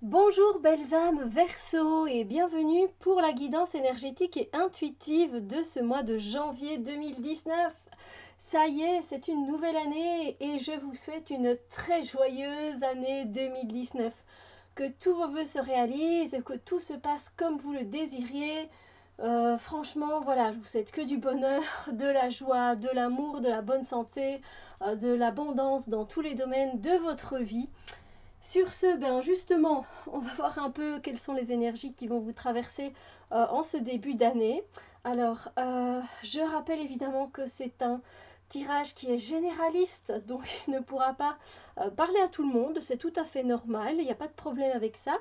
Bonjour belles âmes Verseau et bienvenue pour la guidance énergétique et intuitive de ce mois de janvier 2019. Ça y est, c'est une nouvelle année et je vous souhaite une très joyeuse année 2019. Que tous vos vœux se réalisent et que tout se passe comme vous le désiriez. Franchement, voilà, je vous souhaite que du bonheur, de la joie, de l'amour, de la bonne santé, de l'abondance dans tous les domaines de votre vie. Sur ce, ben justement, on va voir un peu quelles sont les énergies qui vont vous traverser en ce début d'année. Alors, je rappelle évidemment que c'est un tirage qui est généraliste, donc il ne pourra pas parler à tout le monde, c'est tout à fait normal, il n'y a pas de problème avec ça.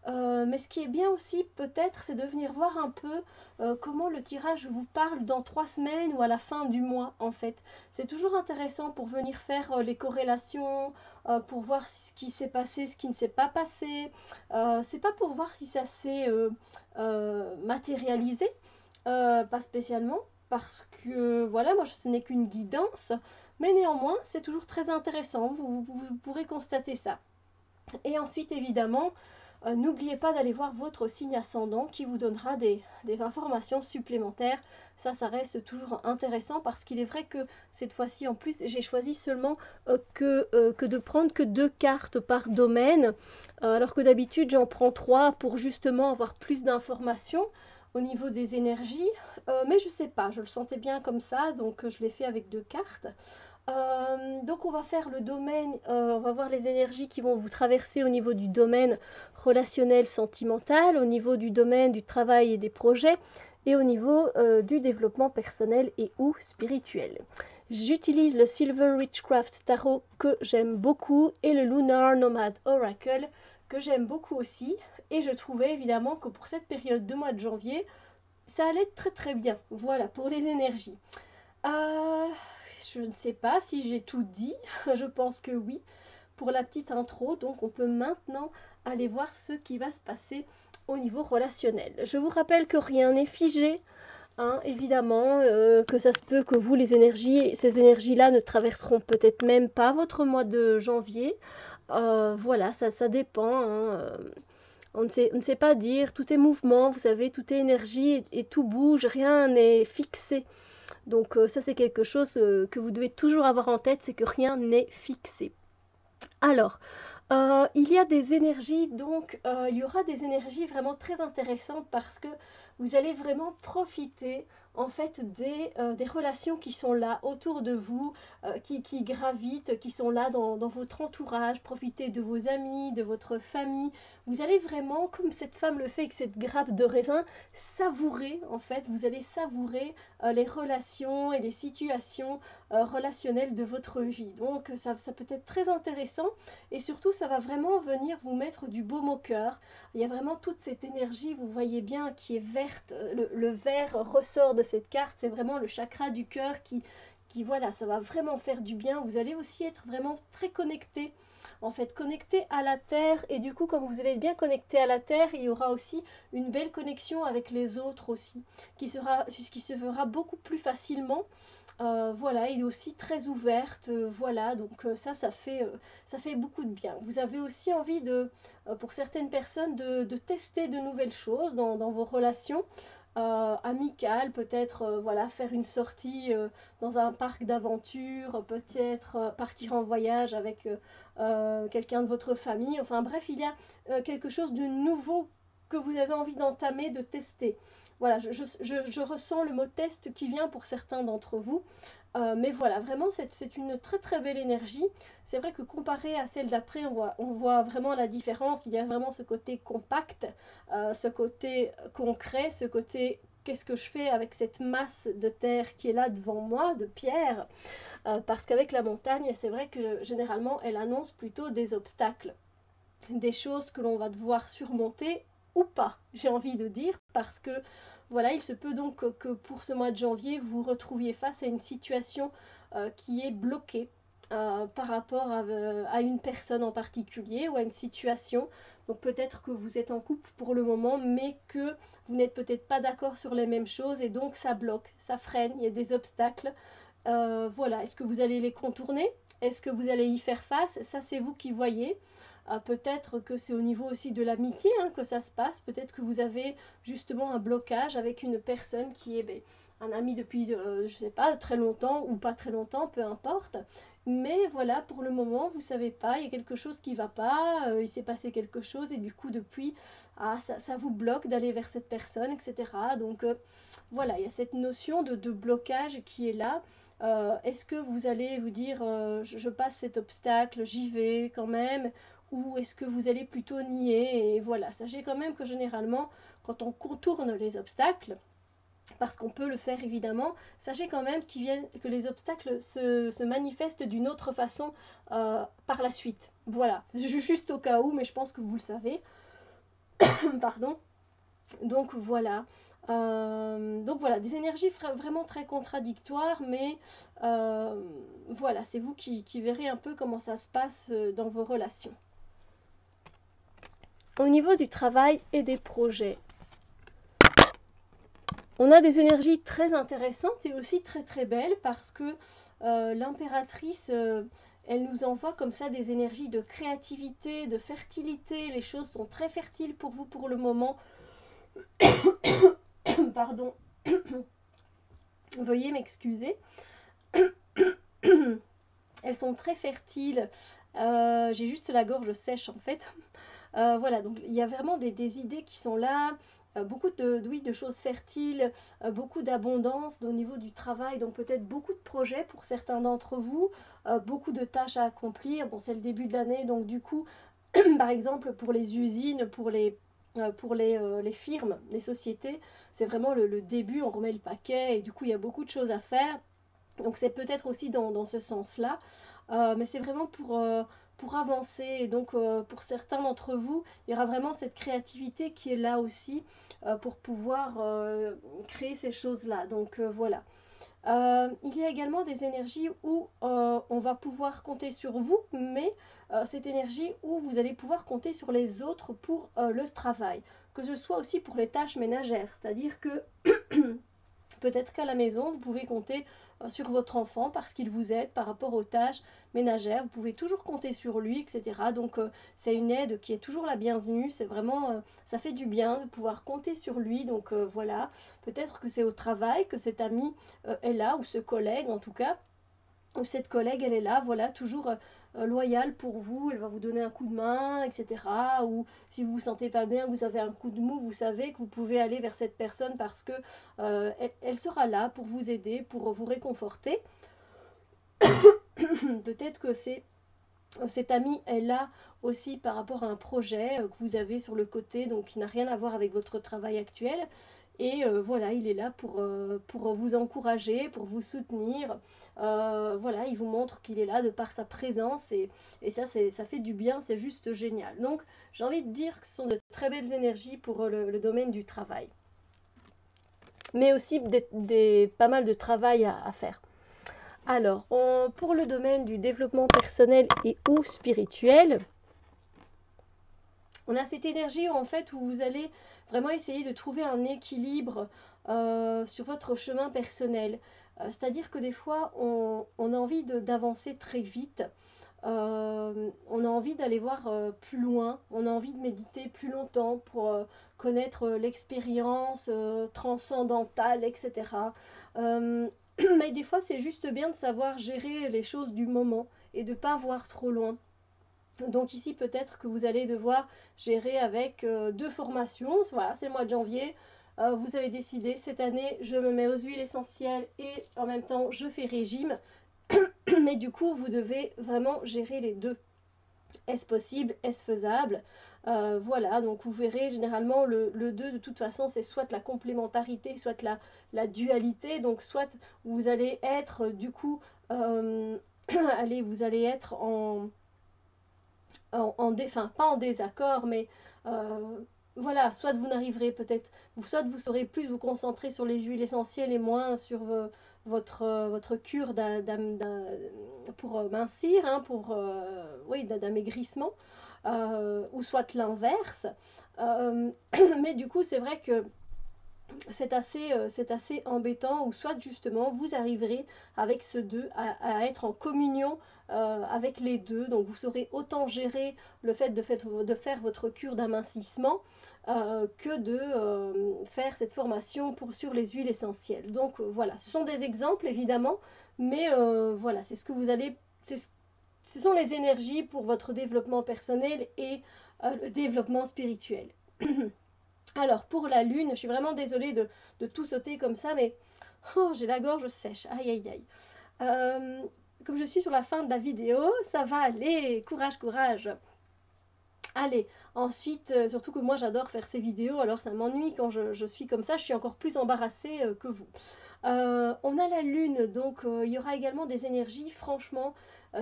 Mais ce qui est bien aussi peut-être, c'est de venir voir un peu comment le tirage vous parle dans 3 semaines ou à la fin du mois en fait. C'est toujours intéressant pour venir faire les corrélations, pour voir ce qui s'est passé, ce qui ne s'est pas passé. C'est pas pour voir si ça s'est matérialisé, pas spécialement, parce que voilà, moi ce n'est qu'une guidance, mais néanmoins c'est toujours très intéressant, vous pourrez constater ça. Et ensuite évidemment, n'oubliez pas d'aller voir votre signe ascendant qui vous donnera des informations supplémentaires. Ça reste toujours intéressant parce qu'il est vrai que cette fois-ci, en plus, j'ai choisi seulement que de prendre que 2 cartes par domaine, alors que d'habitude, j'en prends 3 pour justement avoir plus d'informations au niveau des énergies. Mais je sais pas, je le sentais bien comme ça, donc je l'ai fait avec 2 cartes. Donc on va faire le domaine, on va voir les énergies qui vont vous traverser au niveau du domaine relationnel sentimental, au niveau du domaine du travail et des projets, et au niveau du développement personnel et ou spirituel. J'utilise le Silver Witchcraft Tarot que j'aime beaucoup et le Lunar Nomad Oracle que j'aime beaucoup aussi. Et je trouvais évidemment que pour cette période de mois de janvier, ça allait très très bien. Voilà pour les énergies. Euh, je ne sais pas si j'ai tout dit, je pense que oui, pour la petite intro, donc on peut maintenant aller voir ce qui va se passer au niveau relationnel. Je vous rappelle que rien n'est figé, hein, évidemment, que ça se peut que vous, ces énergies-là ne traverseront peut-être même pas votre mois de janvier. Voilà, ça dépend, hein, on ne sait pas dire, tout est mouvement, vous savez, tout est énergie et tout bouge, rien n'est fixé. Donc ça c'est quelque chose que vous devez toujours avoir en tête, c'est que rien n'est fixé. Alors, il y a des énergies, donc il y aura des énergies vraiment très intéressantes parce que vous allez vraiment profiter en fait des relations qui sont là autour de vous, qui gravitent, qui sont là dans votre entourage. Profitez de vos amis, de votre famille. Vous allez vraiment, comme cette femme le fait avec cette grappe de raisin, savourer en fait, vous allez savourer les relations et les situations relationnelles de votre vie. Donc ça peut être très intéressant et surtout ça va vraiment venir vous mettre du baume au cœur. Il y a vraiment toute cette énergie, vous voyez bien, qui est verte. Le vert ressort de cette carte, c'est vraiment le chakra du cœur qui voilà, ça va vraiment faire du bien. Vous allez aussi être vraiment très connecté, en fait, connecté à la terre. Et du coup, comme vous allez être bien connecté à la terre, il y aura aussi une belle connexion avec les autres aussi, qui se fera beaucoup plus facilement. Voilà, il est aussi très ouverte, voilà, donc ça fait beaucoup de bien. Vous avez aussi envie pour certaines personnes, de tester de nouvelles choses dans vos relations amicales, peut-être, voilà, faire une sortie dans un parc d'aventure, peut-être partir en voyage avec quelqu'un de votre famille. Enfin bref, il y a quelque chose de nouveau que vous avez envie d'entamer, de tester. Voilà, je ressens le mot test qui vient pour certains d'entre vous. Mais voilà, vraiment, c'est une très très belle énergie. C'est vrai que comparé à celle d'après, on voit vraiment la différence. Il y a vraiment ce côté compact, ce côté concret, ce côté qu'est-ce que je fais avec cette masse de terre qui est là devant moi, de pierre. Parce qu'avec la montagne, c'est vrai que généralement, elle annonce plutôt des obstacles, des choses que l'on va devoir surmonter ou pas, j'ai envie de dire, parce que voilà, il se peut donc que pour ce mois de janvier, vous vous retrouviez face à une situation qui est bloquée par rapport à une personne en particulier ou à une situation. Donc peut-être que vous êtes en couple pour le moment, mais que vous n'êtes peut-être pas d'accord sur les mêmes choses et donc ça bloque, ça freine, il y a des obstacles. Voilà, est-ce que vous allez les contourner? Est-ce que vous allez y faire face? Ça, c'est vous qui voyez. Peut-être que c'est au niveau aussi de l'amitié hein, que ça se passe. Peut-être que vous avez justement un blocage avec une personne qui est un ami depuis, je ne sais pas, très longtemps ou pas très longtemps, peu importe. Mais voilà, pour le moment, vous ne savez pas, il y a quelque chose qui ne va pas, il s'est passé quelque chose et du coup, depuis, ça vous bloque d'aller vers cette personne, etc. Donc voilà, il y a cette notion de blocage qui est là. Est-ce que vous allez vous dire je passe cet obstacle, j'y vais quand même, ou est-ce que vous allez plutôt nier? Et voilà, sachez quand même que généralement, quand on contourne les obstacles, parce qu'on peut le faire évidemment, sachez quand même que les obstacles se manifestent d'une autre façon par la suite. Voilà, juste au cas où, mais je pense que vous le savez. Pardon. Donc voilà. Donc voilà, des énergies vraiment très contradictoires, mais voilà, c'est vous qui verrez un peu comment ça se passe dans vos relations. Au niveau du travail et des projets, on a des énergies très intéressantes et aussi très très belles parce que l'impératrice, elle nous envoie comme ça des énergies de créativité, de fertilité. Les choses sont très fertiles pour vous pour le moment. Pardon. Veuillez m'excuser. Elles sont très fertiles. J'ai juste la gorge sèche en fait. Voilà, donc il y a vraiment des idées qui sont là. Beaucoup de choses fertiles, beaucoup d'abondance au niveau du travail, donc peut-être beaucoup de projets pour certains d'entre vous, beaucoup de tâches à accomplir. Bon, c'est le début de l'année, donc du coup, par exemple pour les usines, pour les firmes, les sociétés, c'est vraiment le début, on remet le paquet et du coup il y a beaucoup de choses à faire. Donc c'est peut-être aussi dans ce sens-là, mais c'est vraiment pour avancer. Et donc pour certains d'entre vous, il y aura vraiment cette créativité qui est là aussi pour pouvoir créer ces choses-là. Donc voilà. Il y a également des énergies où on va pouvoir compter sur vous, mais cette énergie où vous allez pouvoir compter sur les autres pour le travail, que ce soit aussi pour les tâches ménagères, c'est-à-dire que peut-être qu'à la maison, vous pouvez compter sur votre enfant parce qu'il vous aide par rapport aux tâches ménagères. Vous pouvez toujours compter sur lui, etc. Donc c'est une aide qui est toujours la bienvenue. C'est vraiment, ça fait du bien de pouvoir compter sur lui. Donc voilà, peut-être que c'est au travail que cet ami est là, ou ce collègue en tout cas. Ou cette collègue, elle est là, voilà, toujours loyale pour vous, elle va vous donner un coup de main, etc. Ou si vous vous sentez pas bien, vous avez un coup de mou, vous savez que vous pouvez aller vers cette personne parce que elle sera là pour vous aider, pour vous réconforter. Peut-être que cette amie est là aussi par rapport à un projet que vous avez sur le côté, donc qui n'a rien à voir avec votre travail actuel. Et voilà, il est là pour vous encourager, pour vous soutenir. Voilà, il vous montre qu'il est là de par sa présence et ça fait du bien, c'est juste génial. Donc j'ai envie de dire que ce sont de très belles énergies pour le domaine du travail. Mais aussi pas mal de travail à faire. Alors, pour le domaine du développement personnel et ou spirituel, on a cette énergie en fait où vous allez vraiment essayer de trouver un équilibre sur votre chemin personnel. C'est-à-dire que des fois, on a envie d'avancer très vite. On a envie d'aller voir plus loin, on a envie de méditer plus longtemps pour connaître l'expérience transcendantale, etc. Mais des fois, c'est juste bien de savoir gérer les choses du moment et de ne pas voir trop loin. Donc ici, peut-être que vous allez devoir gérer avec deux formations. Voilà, c'est le mois de janvier. Vous avez décidé, cette année, je me mets aux huiles essentielles et en même temps, je fais régime. Mais du coup, vous devez vraiment gérer les deux. Est-ce possible? Est-ce faisable? Voilà, donc vous verrez généralement le 2 de toute façon c'est soit la complémentarité, soit la dualité, donc soit vous allez être du coup, allez, vous allez être enfin pas en désaccord, mais voilà, soit vous n'arriverez peut-être, soit vous saurez plus vous concentrer sur les huiles essentielles et moins sur votre cure pour mincir, hein, pour oui, d'amaigrissement, ou soit l'inverse. Mais du coup, c'est vrai que c'est assez embêtant, ou soit justement vous arriverez avec ce 2 à être en communion avec les deux, donc vous saurez autant gérer le fait de faire votre cure d'amincissement que de faire cette formation sur les huiles essentielles. Donc voilà, ce sont des exemples évidemment, mais voilà, c'est ce que vous allez, ce sont les énergies pour votre développement personnel et le développement spirituel. Alors, pour la lune, je suis vraiment désolée de tout sauter comme ça, mais oh, j'ai la gorge sèche. Aïe, aïe, aïe. Comme je suis sur la fin de la vidéo, ça va aller. Courage, courage. Allez, ensuite, surtout que moi j'adore faire ces vidéos, alors ça m'ennuie quand je suis comme ça, je suis encore plus embarrassée que vous. On a la lune, donc il y aura également des énergies, franchement,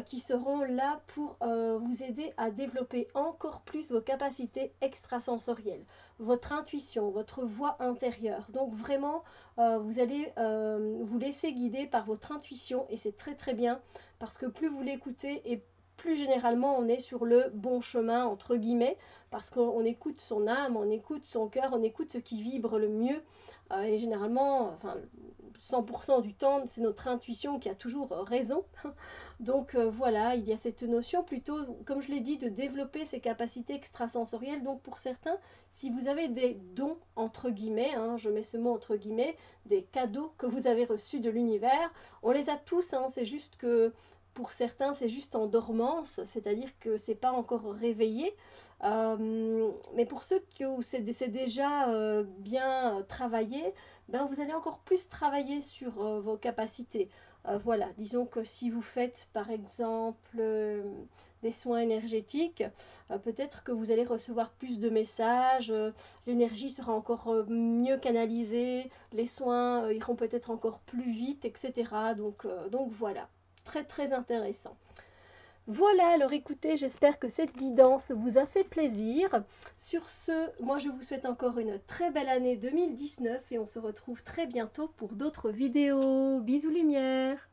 qui seront là pour vous aider à développer encore plus vos capacités extrasensorielles, votre intuition, votre voix intérieure. Donc vraiment, vous allez vous laisser guider par votre intuition et c'est très très bien parce que plus vous l'écoutez et plus généralement on est sur le bon chemin entre guillemets parce qu'on écoute son âme, on écoute son cœur, on écoute ce qui vibre le mieux et généralement, enfin 100% du temps, c'est notre intuition qui a toujours raison. Donc voilà, il y a cette notion plutôt, comme je l'ai dit, de développer ses capacités extrasensorielles. Donc pour certains, si vous avez des dons, entre guillemets, hein, je mets ce mot entre guillemets, des cadeaux que vous avez reçus de l'univers, on les a tous, hein, c'est juste que pour certains, c'est juste en dormance, c'est-à-dire que c'est pas encore réveillé. Mais pour ceux où c'est déjà bien travaillé, ben vous allez encore plus travailler sur vos capacités. Voilà, disons que si vous faites par exemple des soins énergétiques, peut-être que vous allez recevoir plus de messages, l'énergie sera encore mieux canalisée, les soins iront peut-être encore plus vite, etc. Donc voilà, très très intéressant. Voilà, alors écoutez, j'espère que cette guidance vous a fait plaisir. Sur ce, moi je vous souhaite encore une très belle année 2019 et on se retrouve très bientôt pour d'autres vidéos. Bisous lumière!